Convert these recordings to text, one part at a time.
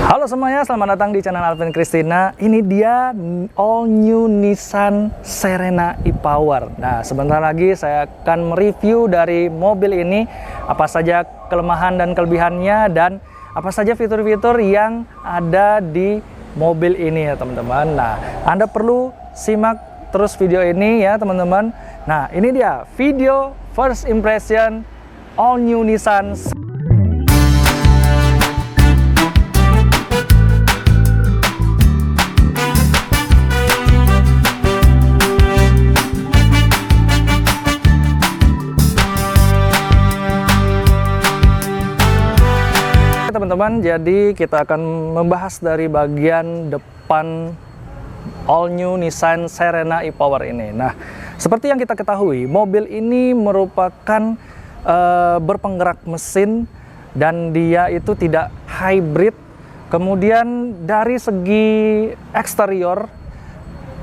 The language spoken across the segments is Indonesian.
Halo semuanya, selamat datang di channel Alvin Christina. Ini dia all new Nissan Serena e-Power. Nah, sebentar lagi saya akan mereview dari mobil ini, apa saja kelemahan dan kelebihannya, dan apa saja fitur-fitur yang ada di mobil ini ya teman-teman. Nah, Anda perlu simak terus video ini ya teman-teman. Nah, ini dia video first impression all new Nissan. Teman-teman, jadi kita akan membahas dari bagian depan all new Nissan Serena e-Power ini. Nah, seperti yang kita ketahui, mobil ini merupakan berpenggerak mesin dan dia itu tidak hybrid. Kemudian dari segi eksterior,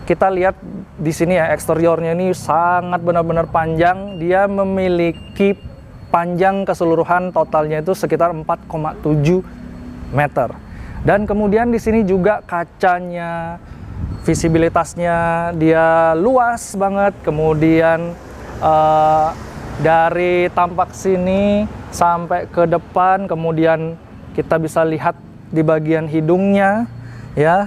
kita lihat di sini ya, eksteriornya ini sangat benar-benar panjang. Dia memiliki panjang keseluruhan totalnya itu sekitar 4,7 meter. Dan kemudian di sini juga kacanya, visibilitasnya dia luas banget. Kemudian dari tampak sini sampai ke depan, kemudian kita bisa lihat di bagian hidungnya ya.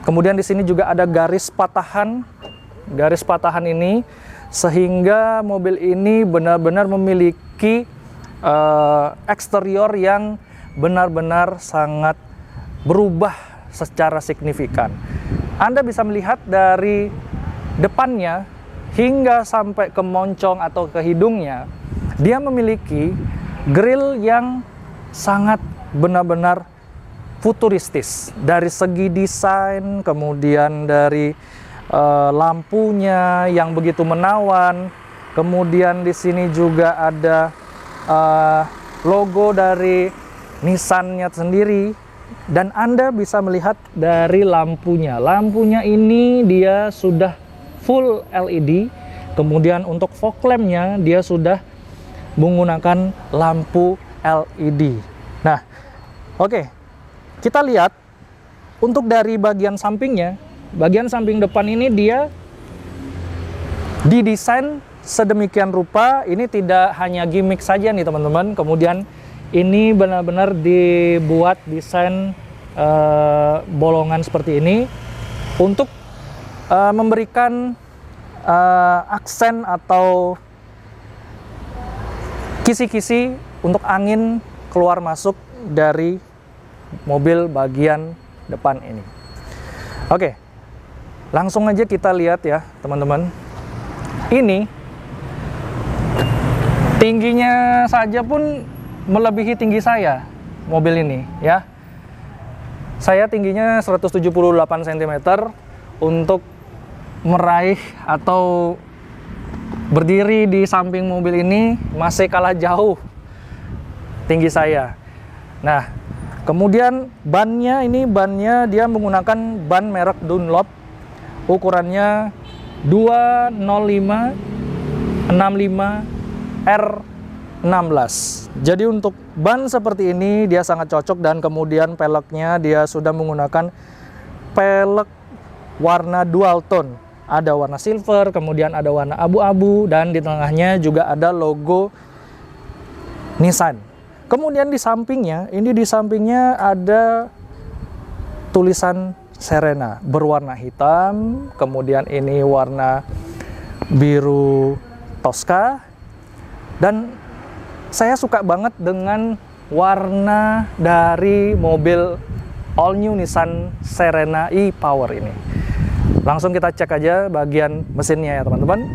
Kemudian di sini juga ada garis patahan. Garis patahan ini sehingga mobil ini benar-benar memiliki eksterior yang benar-benar sangat berubah secara signifikan. Anda bisa melihat dari depannya hingga sampai ke moncong atau ke hidungnya, dia memiliki grill yang sangat benar-benar futuristis dari segi desain, kemudian dari lampunya yang begitu menawan. Kemudian di sini juga ada logo dari Nissan-nya sendiri, dan Anda bisa melihat dari lampunya. Lampunya ini dia sudah full LED. Kemudian untuk fog lamp-nya dia sudah menggunakan lampu LED. Nah, oke. Kita lihat untuk dari bagian sampingnya. Bagian samping depan ini dia didesain sedemikian rupa. Ini tidak hanya gimmick saja nih teman-teman. Kemudian ini benar-benar dibuat desain bolongan seperti ini untuk memberikan aksen atau kisi-kisi untuk angin keluar masuk dari mobil bagian depan ini. Oke. Langsung aja kita lihat ya teman-teman. Ini tingginya saja pun melebihi tinggi saya mobil ini ya. Saya tingginya 178 cm. Untuk meraih atau berdiri di samping mobil ini masih kalah jauh tinggi saya. Nah, kemudian bannya dia menggunakan ban merek Dunlop. Ukurannya 205/65 R16. Jadi untuk ban seperti ini dia sangat cocok, dan kemudian peleknya dia sudah menggunakan pelek warna dual tone. Ada warna silver, kemudian ada warna abu-abu, dan di tengahnya juga ada logo Nissan. Kemudian di sampingnya ada tulisan Serena berwarna hitam, kemudian ini warna biru Tosca, dan saya suka banget dengan warna dari mobil all new Nissan Serena e-Power ini. Langsung kita cek aja bagian mesinnya ya teman-teman.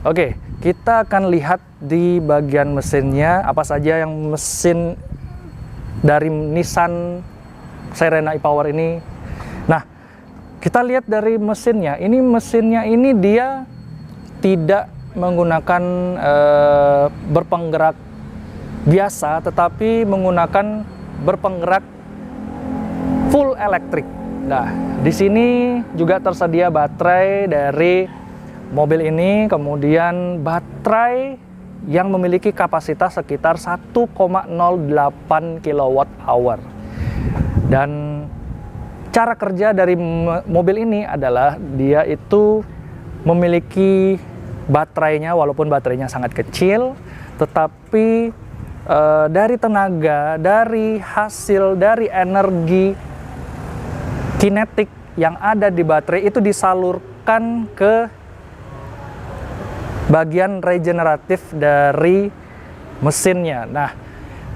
Oke, kita akan lihat di bagian mesinnya apa saja yang mesin dari Nissan Serena e-Power ini. Nah, kita lihat dari mesinnya. Mesinnya ini dia tidak menggunakan berpenggerak biasa, tetapi menggunakan berpenggerak full elektrik. Nah, di sini juga tersedia baterai dari mobil ini, kemudian baterai yang memiliki kapasitas sekitar 1,08 kWh. Dan cara kerja dari mobil ini adalah dia itu memiliki baterainya, walaupun baterainya sangat kecil, tetapi dari tenaga, dari hasil, dari energi kinetik yang ada di baterai itu disalurkan ke bagian regeneratif dari mesinnya. Nah,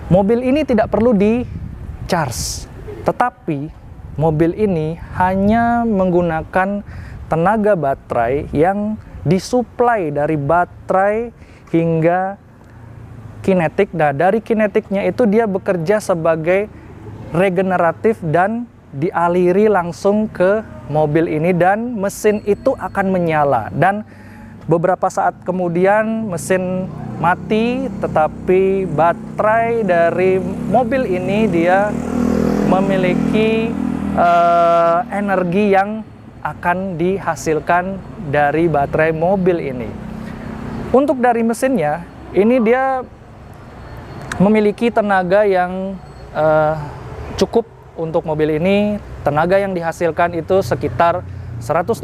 mobil ini tidak perlu di-charge, tetapi mobil ini hanya menggunakan tenaga baterai yang disuplai dari baterai hingga kinetik. Nah, dari kinetiknya itu dia bekerja sebagai regeneratif dan dialiri langsung ke mobil ini, dan mesin itu akan menyala. Dan beberapa saat kemudian mesin mati, tetapi baterai dari mobil ini dia memiliki energi yang akan dihasilkan dari baterai mobil ini. Untuk dari mesinnya, ini dia memiliki tenaga yang cukup untuk mobil ini. Tenaga yang dihasilkan itu sekitar 165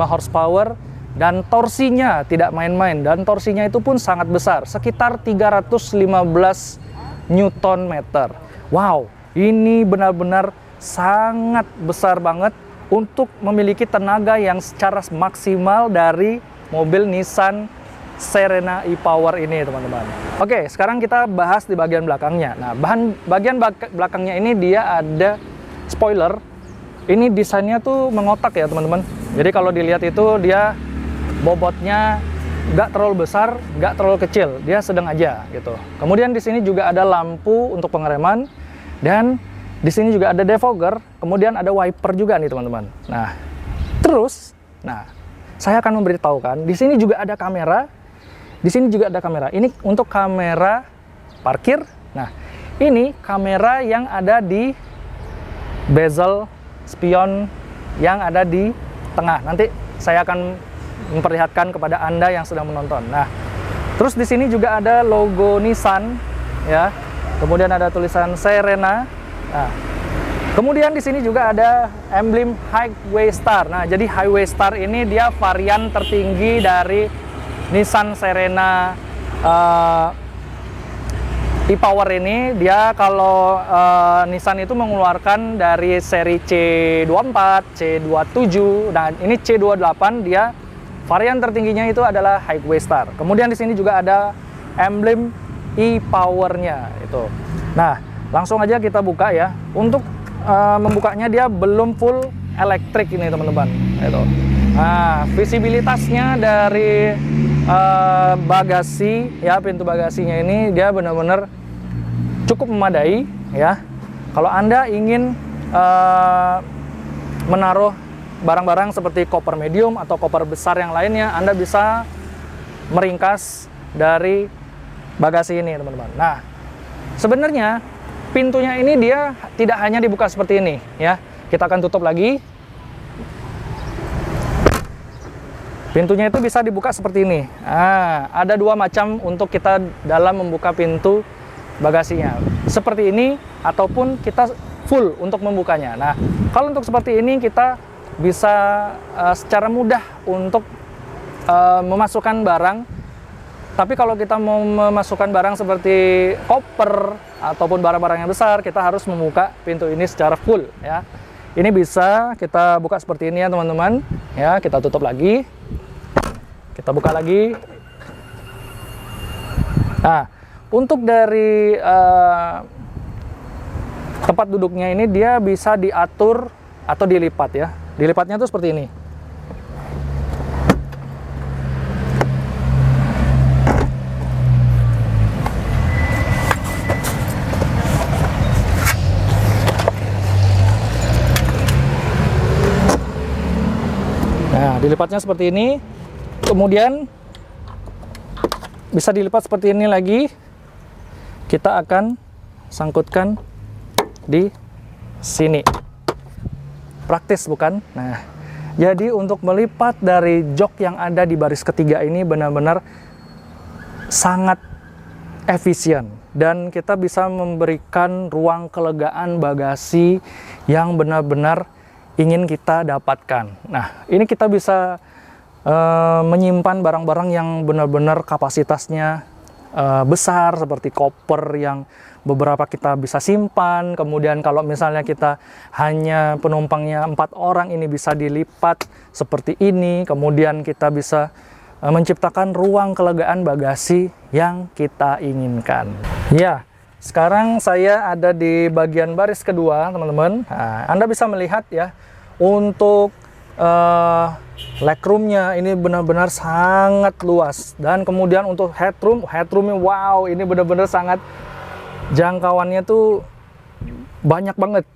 horsepower, dan torsinya tidak main-main, dan torsinya itu pun sangat besar, sekitar 315 Newton meter. Wow, ini benar-benar sangat besar banget untuk memiliki tenaga yang secara maksimal dari mobil Nissan Serena e-Power ini, teman-teman. Oke, sekarang kita bahas di bagian belakangnya. Nah, bagian belakangnya ini dia ada spoiler. Ini desainnya tuh mengotak ya, teman-teman. Jadi kalau dilihat itu dia bobotnya nggak terlalu besar, nggak terlalu kecil, dia sedang aja gitu. Kemudian di sini juga ada lampu untuk pengereman, dan di sini juga ada defogger, kemudian ada wiper juga nih, teman-teman. Nah, terus, saya akan memberitahukan, di sini juga ada kamera, di sini juga ada kamera. Ini untuk kamera parkir. Nah, ini kamera yang ada di bezel spion yang ada di tengah. Nanti saya akan memperlihatkan kepada Anda yang sedang menonton. Nah, terus di sini juga ada logo Nissan, ya. Kemudian ada tulisan Serena. Nah, kemudian di sini juga ada emblem Highway Star. Nah, jadi Highway Star ini dia varian tertinggi dari Nissan Serena e-Power ini. Dia kalau Nissan itu mengeluarkan dari seri C24, C27, dan ini C28, dia varian tertingginya itu adalah Highway Star. Kemudian di sini juga ada emblem e-Power-nya itu. Nah, langsung aja kita buka ya. Untuk membukanya dia belum full elektrik ini, teman-teman. Itu. Nah, visibilitasnya dari bagasi ya, pintu bagasinya ini dia benar-benar cukup memadai ya. Kalau Anda ingin menaruh barang-barang seperti koper medium atau koper besar yang lainnya, Anda bisa meringkas dari bagasi ini, teman-teman. Nah, sebenarnya pintunya ini dia tidak hanya dibuka seperti ini ya. Kita akan tutup lagi. Pintunya itu bisa dibuka seperti ini. Nah, ada dua macam untuk kita dalam membuka pintu bagasinya. Seperti ini, ataupun kita full untuk membukanya. Nah, kalau untuk seperti ini kita bisa secara mudah untuk memasukkan barang. Tapi kalau kita mau memasukkan barang seperti koper ataupun barang-barang yang besar, kita harus membuka pintu ini secara full ya. Ini bisa kita buka seperti ini ya, teman-teman. Ya, kita tutup lagi. Kita buka lagi. Nah, untuk dari tempat duduknya ini dia bisa diatur atau dilipat ya. Dilipatnya tuh seperti ini. Nah, dilipatnya seperti ini. Kemudian bisa dilipat seperti ini lagi. Kita akan sangkutkan di sini. Praktis bukan? Nah, jadi untuk melipat dari jok yang ada di baris ketiga ini benar-benar sangat efisien. Dan kita bisa memberikan ruang kelegaan bagasi yang benar-benar ingin kita dapatkan. Nah, ini kita bisa menyimpan barang-barang yang benar-benar kapasitasnya besar, seperti koper yang beberapa kita bisa simpan. Kemudian kalau misalnya kita hanya penumpangnya 4 orang, ini bisa dilipat seperti ini. Kemudian kita bisa menciptakan ruang kelegaan bagasi yang kita inginkan. Ya, sekarang saya ada di bagian baris kedua, teman-teman. Nah, Anda bisa melihat ya, untuk legroomnya ini benar-benar sangat luas. Dan kemudian untuk headroomnya wow, ini benar-benar sangat, jangkauannya tuh banyak banget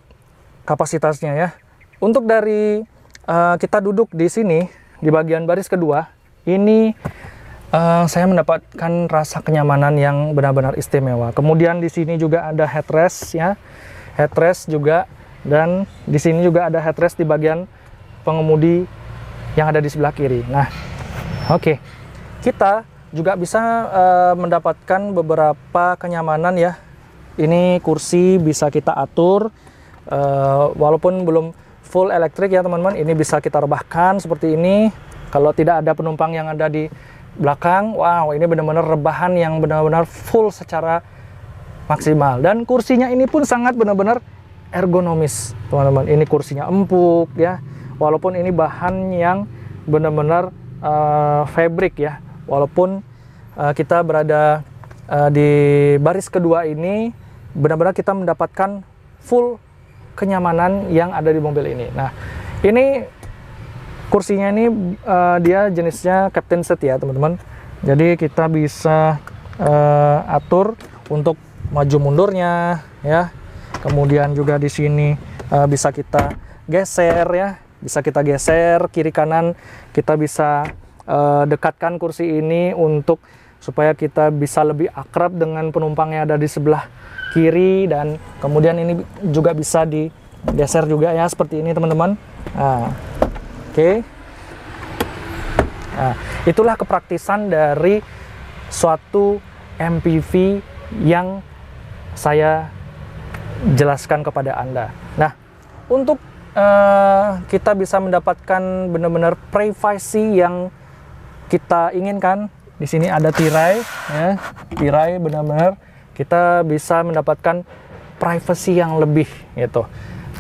kapasitasnya ya. Untuk dari kita duduk di sini di bagian baris kedua ini, saya mendapatkan rasa kenyamanan yang benar-benar istimewa. Kemudian di sini juga ada headrest ya, headrest juga, dan di sini juga ada headrest di bagian pengemudi yang ada di sebelah kiri. Nah, oke. Kita juga bisa mendapatkan beberapa kenyamanan ya. Ini kursi bisa kita atur, walaupun belum full elektrik ya teman-teman. Ini bisa kita rebahkan seperti ini. Kalau tidak ada penumpang yang ada di belakang, wow, ini benar-benar rebahan yang benar-benar full secara maksimal. Dan kursinya ini pun sangat benar-benar ergonomis, teman-teman. Ini kursinya empuk ya. Walaupun ini bahan yang benar-benar fabric ya, walaupun kita berada di baris kedua ini, benar-benar kita mendapatkan full kenyamanan yang ada di mobil ini. Nah, ini kursinya ini dia jenisnya captain seat ya teman-teman. Jadi kita bisa atur untuk maju mundurnya ya. Kemudian juga di sini bisa kita geser ya. Bisa kita geser kiri kanan, kita bisa dekatkan kursi ini untuk supaya kita bisa lebih akrab dengan penumpang yang ada di sebelah kiri. Dan kemudian ini juga bisa digeser juga ya, seperti ini teman-teman. Nah, oke. Nah, itulah kepraktisan dari suatu MPV yang saya jelaskan kepada Anda. Nah, untuk kita bisa mendapatkan benar-benar privasi yang kita inginkan. Di sini ada tirai ya, tirai benar-benar kita bisa mendapatkan privasi yang lebih gitu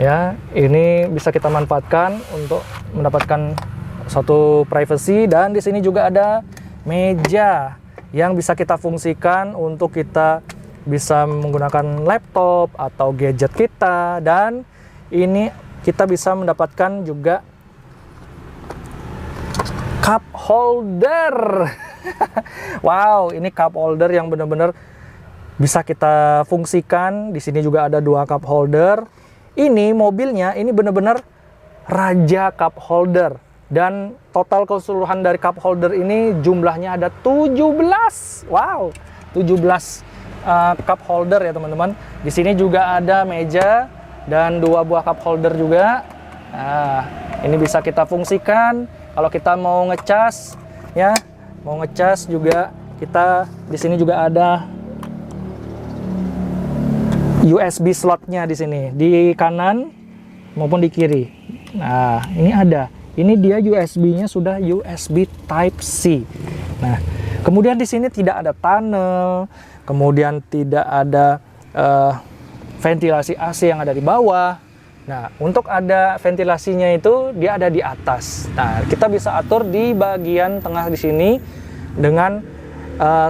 ya. Ini bisa kita manfaatkan untuk mendapatkan suatu privasi. Dan di sini juga ada meja yang bisa kita fungsikan untuk kita bisa menggunakan laptop atau gadget kita. Dan ini kita bisa mendapatkan juga cup holder. Wow, ini cup holder yang benar-benar bisa kita fungsikan. Di sini juga ada 2 cup holder. Ini mobilnya ini benar-benar raja cup holder. Dan total keseluruhan dari cup holder ini jumlahnya ada 17. Wow, 17 cup holder ya teman-teman. Di sini juga ada meja dan 2 buah cup holder juga. Nah, ini bisa kita fungsikan kalau kita mau ngecas ya, mau ngecas juga. Kita di sini juga ada USB slotnya di sini, di kanan maupun di kiri. Nah, ini ada. Ini dia USB-nya sudah USB Type C. Nah, kemudian di sini tidak ada tunnel, kemudian tidak ada ventilasi AC yang ada di bawah. Nah, untuk ada ventilasinya itu dia ada di atas. Nah, kita bisa atur di bagian tengah di sini dengan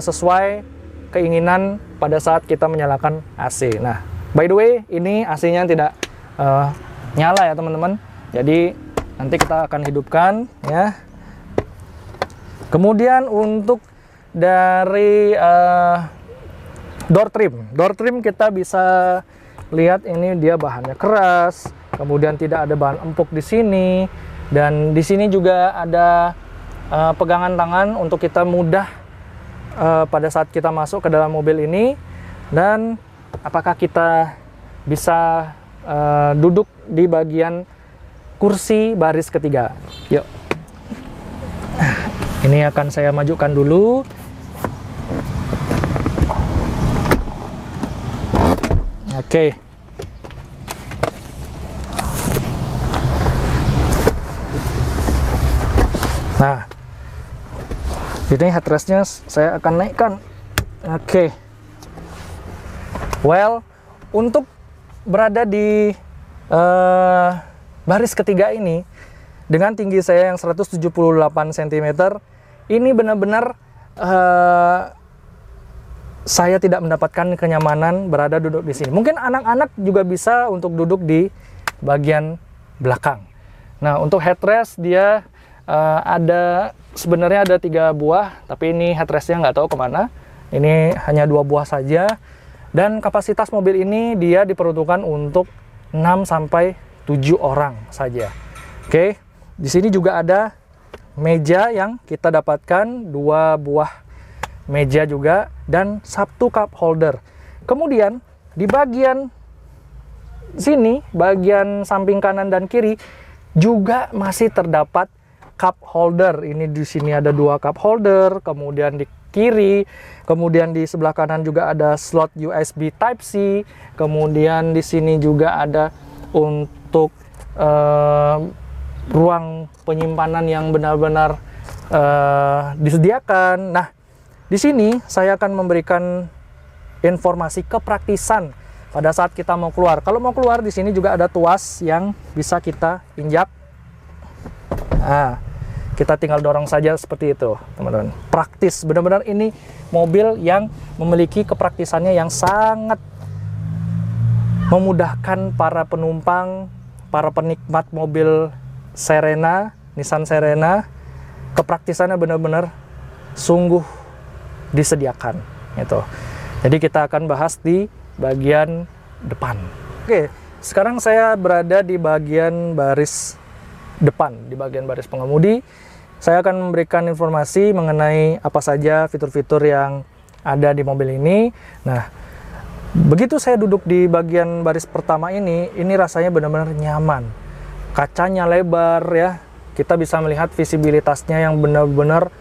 sesuai keinginan pada saat kita menyalakan AC. Nah, by the way, ini AC-nya tidak nyala ya teman-teman. Jadi nanti kita akan hidupkan ya. Kemudian untuk dari door trim kita bisa lihat ini dia bahannya keras, kemudian tidak ada bahan empuk di sini, dan di sini juga ada pegangan tangan untuk kita mudah pada saat kita masuk ke dalam mobil ini. Dan apakah kita bisa duduk di bagian kursi baris ketiga. Yuk. Ini akan saya majukan dulu. Oke. Nah, ini headrestnya saya akan naikkan. Oke. Well, untuk berada di baris ketiga ini, dengan tinggi saya yang 178 cm, ini benar-benar saya tidak mendapatkan kenyamanan berada duduk di sini. Mungkin anak-anak juga bisa untuk duduk di bagian belakang. Nah, untuk headrest dia sebenarnya ada 3 buah, tapi ini headrestnya nggak tahu kemana. Ini hanya 2 buah saja. Dan kapasitas mobil ini dia diperuntukkan untuk 6-7 orang saja. Oke, di sini juga ada meja yang kita dapatkan 2 buah meja juga dan 1 cup holder. Kemudian di bagian sini, bagian samping kanan dan kiri juga masih terdapat cup holder. Ini di sini ada 2 cup holder, kemudian di kiri, kemudian di sebelah kanan juga ada slot USB Type-C, kemudian di sini juga ada untuk ruang penyimpanan yang benar-benar disediakan. Nah, di sini saya akan memberikan informasi kepraktisan pada saat kita mau keluar. Kalau mau keluar, di sini juga ada tuas yang bisa kita injak. Nah, kita tinggal dorong saja seperti itu, teman-teman. Praktis, benar-benar ini mobil yang memiliki kepraktisannya yang sangat memudahkan para penumpang, para penikmat mobil Serena, Nissan Serena. Kepraktisannya benar-benar sungguh disediakan, gitu. Jadi kita akan bahas di bagian depan. Oke, sekarang saya berada di bagian baris depan, di bagian baris pengemudi. Saya akan memberikan informasi mengenai apa saja fitur-fitur yang ada di mobil ini. Nah, begitu saya duduk di bagian baris pertama ini rasanya benar-benar nyaman. Kacanya lebar ya, kita bisa melihat visibilitasnya yang benar-benar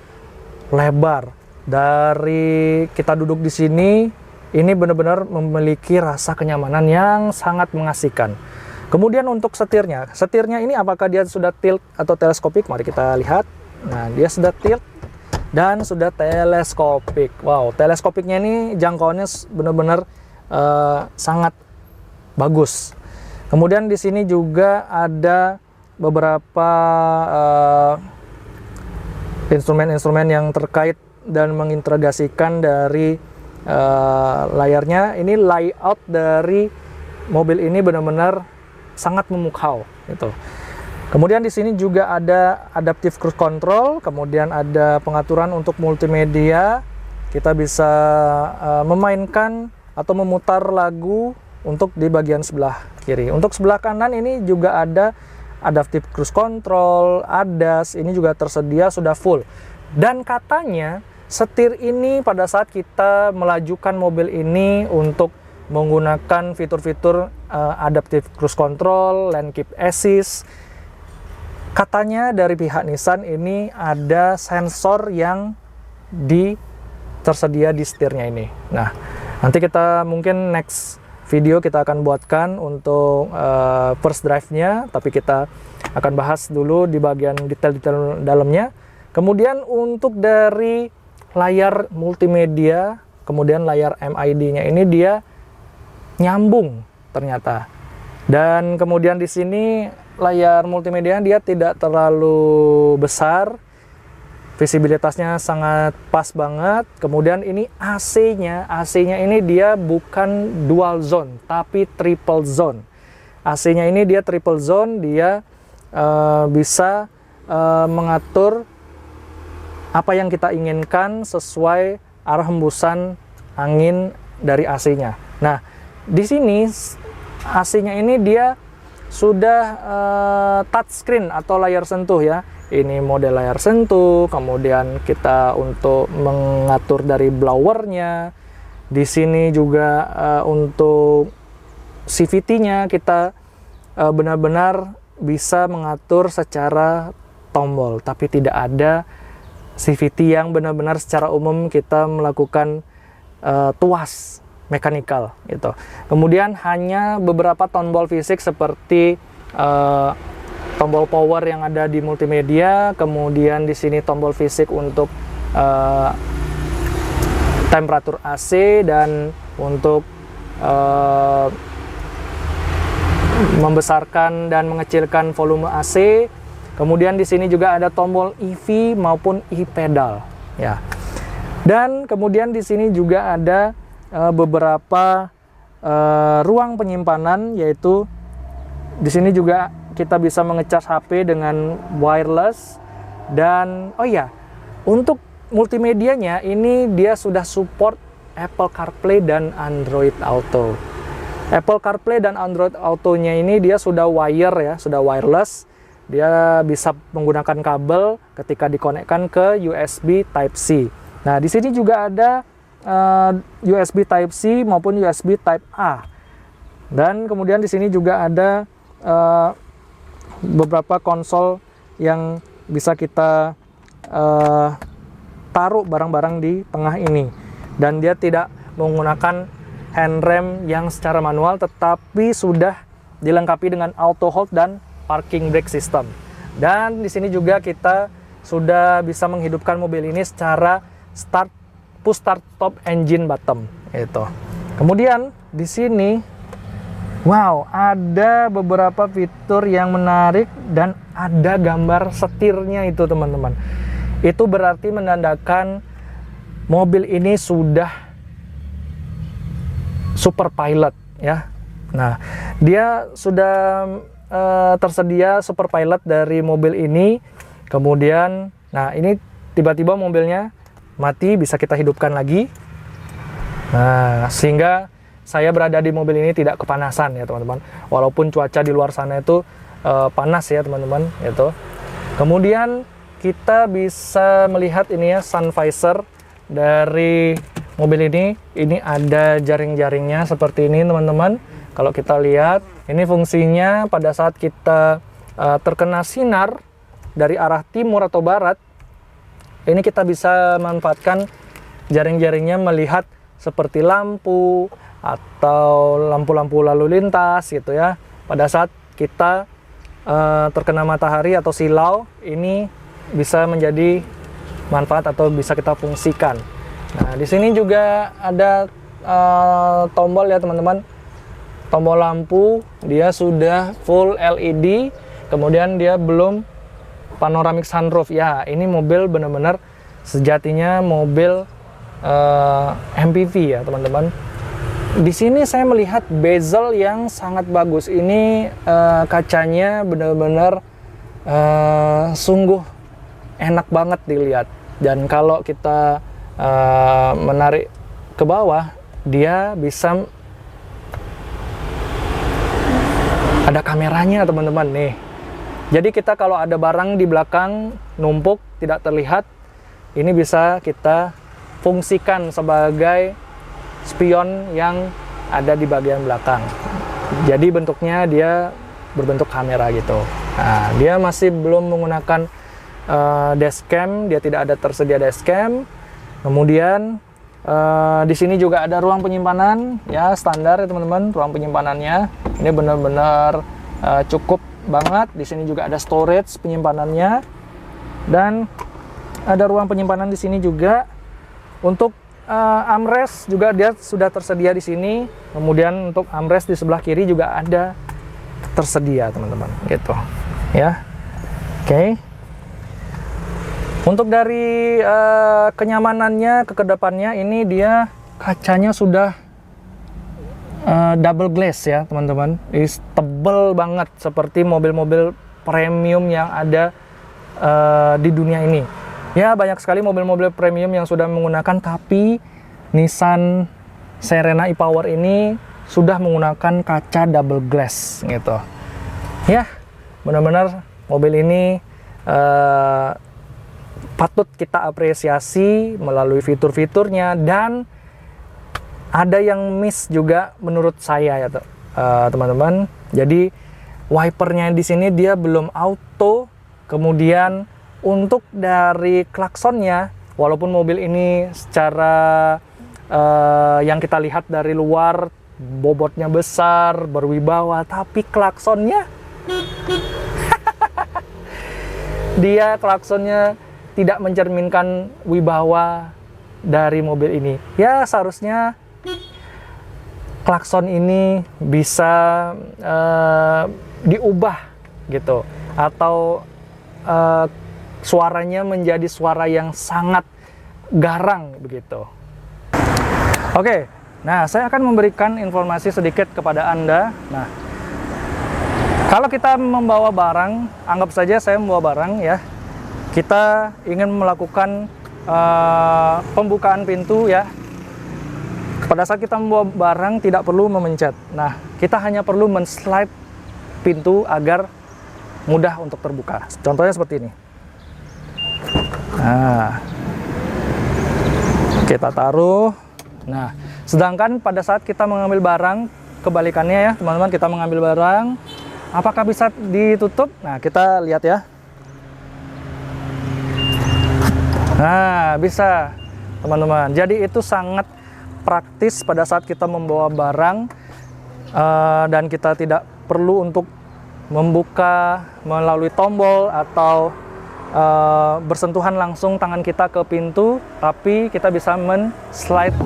lebar. Dari kita duduk di sini, ini benar-benar memiliki rasa kenyamanan yang sangat mengasihkan. Kemudian untuk setirnya ini apakah dia sudah tilt atau teleskopik? Mari kita lihat. Nah, dia sudah tilt dan sudah teleskopik. Wow, teleskopiknya ini jangkauannya benar-benar sangat bagus. Kemudian di sini juga ada beberapa instrumen-instrumen yang terkait dan mengintegrasikan dari layarnya. Ini layout dari mobil ini benar-benar sangat memukau gitu. Kemudian di sini juga ada adaptive cruise control, kemudian ada pengaturan untuk multimedia. Kita bisa memainkan atau memutar lagu untuk di bagian sebelah kiri. Untuk sebelah kanan ini juga ada adaptive cruise control, ADAS, ini juga tersedia sudah full. Dan katanya setir ini pada saat kita melajukan mobil ini untuk menggunakan fitur-fitur adaptive cruise control, lane keep assist, katanya dari pihak Nissan ini ada sensor yang tersedia di setirnya ini. Nah, nanti kita mungkin next video kita akan buatkan untuk first drive-nya, tapi kita akan bahas dulu di bagian detail-detail dalamnya. Kemudian untuk dari layar multimedia, kemudian layar MID-nya ini dia nyambung ternyata. Dan kemudian di sini layar multimedia dia tidak terlalu besar, visibilitasnya sangat pas banget. Kemudian ini AC-nya ini dia bukan dual zone tapi triple zone. AC-nya ini dia triple zone, dia bisa mengatur apa yang kita inginkan sesuai arah hembusan angin dari AC-nya. Nah, di sini AC-nya ini dia sudah touchscreen atau layar sentuh ya. Ini model layar sentuh, kemudian kita untuk mengatur dari blowernya. Di sini juga untuk CVT-nya kita benar-benar bisa mengatur secara tombol, tapi tidak ada CVT yang benar-benar secara umum kita melakukan tuas mekanikal gitu. Kemudian hanya beberapa tombol fisik seperti tombol power yang ada di multimedia, kemudian di sini tombol fisik untuk temperatur AC dan untuk membesarkan dan mengecilkan volume AC. Kemudian di sini juga ada tombol EV maupun e-pedal ya. Dan kemudian di sini juga ada beberapa ruang penyimpanan, yaitu di sini juga kita bisa mengecas HP dengan wireless. Dan oh ya, untuk multimedianya ini dia sudah support Apple CarPlay dan Android Auto. Apple CarPlay dan Android Auto-nya ini dia sudah wire ya, sudah wireless. Dia bisa menggunakan kabel ketika dikonekkan ke USB Type-C. Nah, di sini juga ada USB Type-C maupun USB Type-A. Dan kemudian di sini juga ada beberapa konsol yang bisa kita taruh barang-barang di tengah ini. Dan dia tidak menggunakan handrem yang secara manual, tetapi sudah dilengkapi dengan auto hold dan parking brake system. Dan di sini juga kita sudah bisa menghidupkan mobil ini secara push start stop engine button itu. Kemudian di sini wow, ada beberapa fitur yang menarik dan ada gambar setirnya itu, teman-teman. Itu berarti menandakan mobil ini sudah super pilot ya. Nah, dia sudah tersedia super pilot dari mobil ini. Kemudian, nah ini tiba-tiba mobilnya mati, bisa kita hidupkan lagi. Nah, sehingga saya berada di mobil ini tidak kepanasan ya teman-teman. Walaupun cuaca di luar sana itu panas ya teman-teman itu. Kemudian kita bisa melihat ini ya sun visor dari mobil ini. Ini ada jaring-jaringnya seperti ini teman-teman. Kalau kita lihat, ini fungsinya pada saat kita terkena sinar dari arah timur atau barat, ini kita bisa manfaatkan jaring-jaringnya melihat seperti lampu atau lampu-lampu lalu lintas gitu ya. Pada saat kita terkena matahari atau silau, ini bisa menjadi manfaat atau bisa kita fungsikan. Nah, di sini juga ada tombol ya teman-teman. Tombol lampu dia sudah full LED, kemudian dia belum panoramic sunroof ya. Ini mobil benar-benar sejatinya mobil MPV ya teman-teman. Di sini saya melihat bezel yang sangat bagus. Ini kacanya benar-benar sungguh enak banget dilihat. Dan kalau kita menarik ke bawah, dia bisa ada kameranya teman-teman nih. Jadi kita kalau ada barang di belakang numpuk tidak terlihat, ini bisa kita fungsikan sebagai spion yang ada di bagian belakang. Jadi bentuknya dia berbentuk kamera gitu. Nah, dia masih belum menggunakan dashcam, dia tidak ada tersedia dashcam. Kemudian di sini juga ada ruang penyimpanan ya, standar ya teman-teman. Ruang penyimpanannya ini benar-benar cukup banget. Di sini juga ada storage penyimpanannya, dan ada ruang penyimpanan di sini juga. Untuk armrest juga dia sudah tersedia di sini. Kemudian untuk armrest di sebelah kiri juga ada tersedia teman-teman gitu ya. Oke. Untuk dari kenyamanannya, kekedapannya, ini dia kacanya sudah double glass ya teman-teman. Ini tebel banget seperti mobil-mobil premium yang ada di dunia ini. Ya, banyak sekali mobil-mobil premium yang sudah menggunakan, tapi Nissan Serena e-Power ini sudah menggunakan kaca double glass gitu. Ya, benar-benar mobil ini patut kita apresiasi melalui fitur-fiturnya, dan ada yang miss juga menurut saya ya teman-teman. Jadi wipernya di sini dia belum auto. Kemudian untuk dari klaksonnya, walaupun mobil ini secara yang kita lihat dari luar bobotnya besar, berwibawa, tapi klaksonnya dia klaksonnya tidak mencerminkan wibawa dari mobil ini. Ya seharusnya klakson ini bisa diubah gitu, atau suaranya menjadi suara yang sangat garang begitu. Oke, nah saya akan memberikan informasi sedikit kepada Anda. Nah, kalau kita membawa barang, anggap saja saya membawa barang ya, kita ingin melakukan pembukaan pintu ya. Pada saat kita membawa barang tidak perlu memencet. Nah, kita hanya perlu men-slide pintu agar mudah untuk terbuka. Contohnya seperti ini. Nah, kita taruh. Nah, sedangkan pada saat kita mengambil barang, kebalikannya ya teman-teman, kita mengambil barang, apakah bisa ditutup? Nah, kita lihat ya. Nah, bisa teman-teman. Jadi itu sangat praktis pada saat kita membawa barang, dan kita tidak perlu untuk membuka melalui tombol atau bersentuhan langsung tangan kita ke pintu, tapi kita bisa men-slide.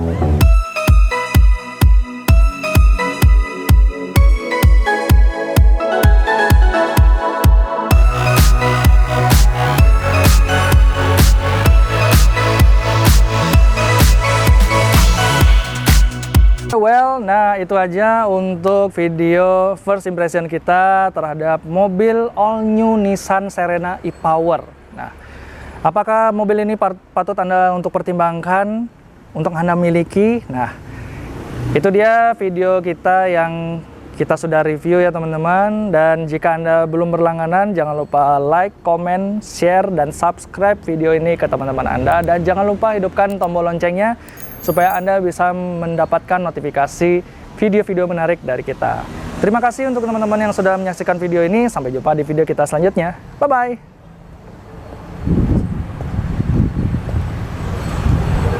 Well, nah itu aja untuk video first impression kita terhadap mobil all new Nissan Serena e-Power. Nah, apakah mobil ini patut Anda untuk pertimbangkan untuk Anda miliki? Nah, itu dia video kita yang kita sudah review ya teman-teman. Dan jika Anda belum berlangganan, jangan lupa like, comment, share, dan subscribe video ini ke teman-teman Anda. Dan jangan lupa hidupkan tombol loncengnya supaya Anda bisa mendapatkan notifikasi video-video menarik dari kita. Terima kasih untuk teman-teman yang sudah menyaksikan video ini. Sampai jumpa di video kita selanjutnya. Bye-bye!